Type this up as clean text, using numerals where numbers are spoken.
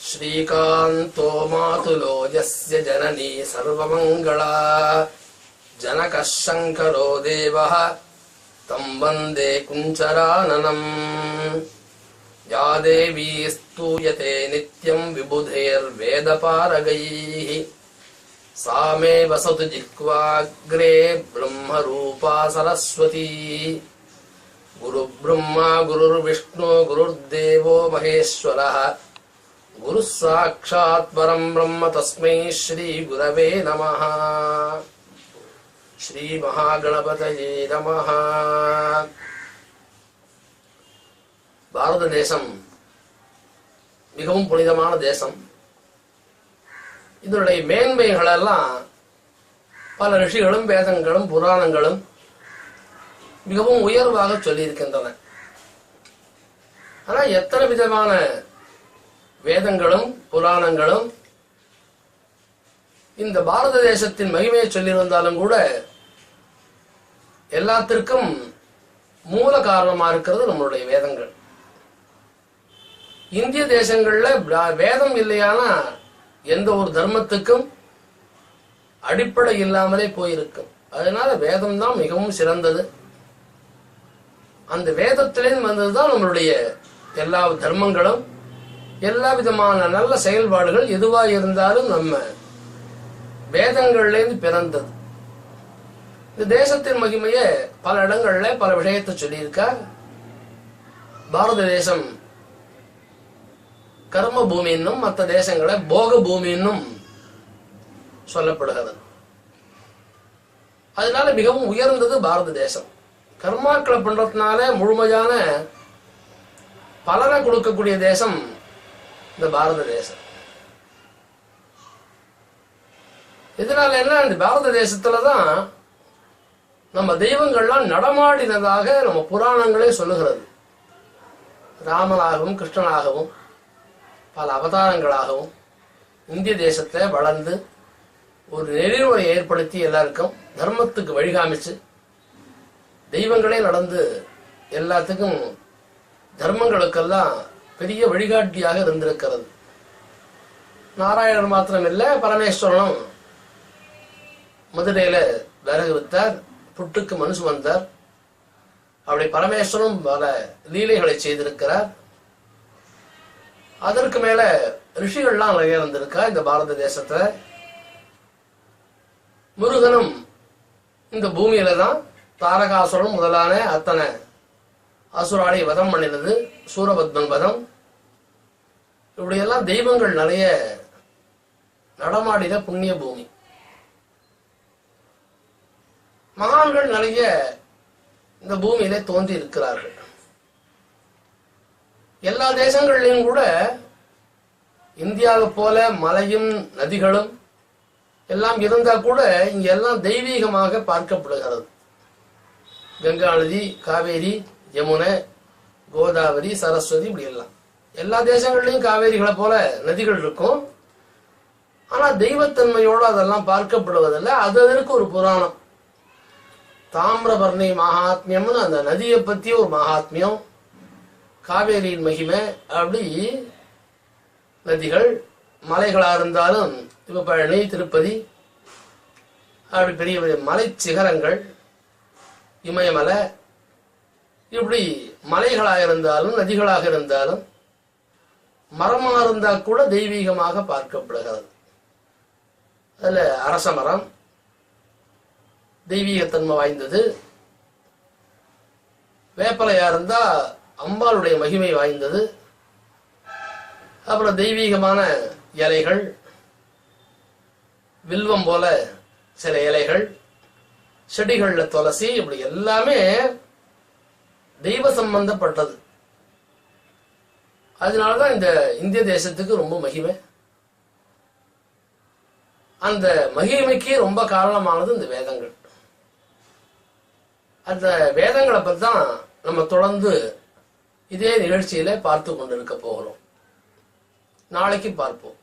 श्रीकान्तो मातुलो यस्य जननी सर्वमङ्गला जनकः शङ्करो देवः तं वन्दे कुञ्चराननम्। या देवी स्तूयते नित्यं विबुधैर्वेदपारगैः सा मे वसतु जिह्वाग्रे ब्रह्मरूपा सरस्वती। गुरुब्रह्मा गुरुर्विष्णु गुरुर्देवो महेश्वरः गुरुः साक्षात् परं ब्रह्म तस्मै श्री गुरवे नमः। श्री महागणपतये नमः। பாரத தேசம் மிகவும் புனிதமான தேசம். இதனுடைய மேன்மைகளெல்லாம் பல ரிஷிகளும் வேதங்களும் புராணங்களும் மிகவும் உயர்வாக சொல்லியிருக்கின்றன. ஆனா எத்தனை விதமான வேதங்களும் புராணங்களும் இந்த பாரத தேசத்தின் மகிமையை சொல்லியிருந்தாலும் கூட எல்லாத்திற்கும் மூல காரணமா இருக்கிறது நம்மளுடைய வேதங்கள். இந்திய தேசங்கள்ல வேதம் இல்லையானா எந்த ஒரு தர்மத்துக்கும் அடிப்படை இல்லாமலே போயிருக்கும். அதனால வேதம் தான் மிகவும் சிறந்தது. அந்த வேதத்திலேருந்து வந்ததுதான் நம்மளுடைய எல்லா தர்மங்களும், எல்லா விதமான நல்ல செயல்பாடுகள் எதுவா இருந்தாலும் நம்ம வேதங்கள்லேருந்து பிறந்தது. இந்த தேசத்தின் மகிமைய பல இடங்கள்ல பல விஷயத்தை சொல்லியிருக்கா. பாரத தேசம் கர்ம பூமின்னும் மற்ற தேசங்களை போக பூமின்னும் சொல்லப்படுகிறது. அதனால மிகவும் உயர்ந்தது பாரத தேசம். கர்மாக்களை பண்றதுனால முழுமையான பலனை கொடுக்கக்கூடிய தேசம் இந்த பாரத தேசம். இதனால என்ன, இந்த பாரத தேசத்துலதான் நம்ம தெய்வங்கள்லாம் நடமாடினதாக நம்ம புராணங்களே சொல்லுகிறது. ராமனாகவும் கிருஷ்ணனாகவும் பல அவதாரங்களாகவும் இந்திய தேசத்தை வளர்ந்து ஒரு நெறிமுறை ஏற்படுத்தி எல்லாருக்கும் தர்மத்துக்கு வழிகாமிச்சு தெய்வங்களே நடந்து எல்லாத்துக்கும் தர்மங்களுக்கெல்லாம் பெரிய வழிகாட்டியாக இருந்திருக்கிறது. நாராயணர் மாத்திரம் இல்ல, பரமேஸ்வரனும் மதுரையில விறகு வித்தார், புட்டுக்கு மனுஷு வந்தார். அப்படி பரமேஸ்வரனும் பல லீலைகளை செய்திருக்கிறார். அதற்கு மேல ரிஷிகள்லாம் நிறைய இருந்திருக்கா இந்த பாரத தேசத்துல. முருகனும் இந்த பூமியில தான் தாரகாசுரன் முதலான அத்தனை அசுராலை வதம் பண்ணினது, சூரபத்மன் வதம். இப்படியெல்லாம் தெய்வங்கள் நிறைய நடமாடின புண்ணிய பூமி. மகான்கள் நிறைய இந்த பூமியில தோன்றி இருக்கிறார்கள். எல்லா தேசங்களிலும் கூட இந்தியாவை போல மலையும் நதிகளும் எல்லாம் இருந்தா கூட இங்க எல்லாம் தெய்வீகமாக பார்க்கப்படுகிறது. கங்கா நதி, காவேரி, யமுனை, கோதாவரி, சரஸ்வதி, இப்படி எல்லாம் எல்லா தேசங்கள்லயும் காவேரிகளை போல நதிகள் இருக்கும். ஆனா தெய்வத்தன்மையோடு அதெல்லாம் பார்க்கப்படுவதில்லை. அதற்கு ஒரு புராணம், தாமிரபரணி மகாத்மியம்னு அந்த நதியை பத்தி ஒரு மகாத்மியம், காவேரியின் மகிமை. அப்படி நதிகள் மலைகளா இருந்தாலும் இப்ப பழனி, திருப்பதி, அப்படி பெரிய பெரிய மலை சிகரங்கள், இமயமலை, இப்படி மலைகளாக இருந்தாலும் நதிகளாக இருந்தாலும் மரமா இருந்தா கூட தெய்வீகமாக பார்க்கப்படுகிறது. அதுல அரச மரம் தெய்வீகத்தன்மை வாய்ந்தது. வேப்பலையா இருந்தா அம்பாளுடைய மகிமை வாய்ந்தது. அப்புறம் தெய்வீகமான இலைகள், வில்வம் போல சில இலைகள், செடிகள்ல துளசி, இப்படி எல்லாமே தெய்வ சம்பந்தப்பட்டது. அதனாலதான் இந்த இந்திய தேசத்துக்கு ரொம்ப மகிமை. அந்த மகிமைக்கு ரொம்ப காரணமானது இந்த வேதங்கள். அந்த வேதங்களை பத்தி தான் நம்ம தொடர்ந்து இதே நிகழ்ச்சியில பார்த்து கொண்டிருக்க போகிறோம். நாளைக்கு பார்ப்போம்.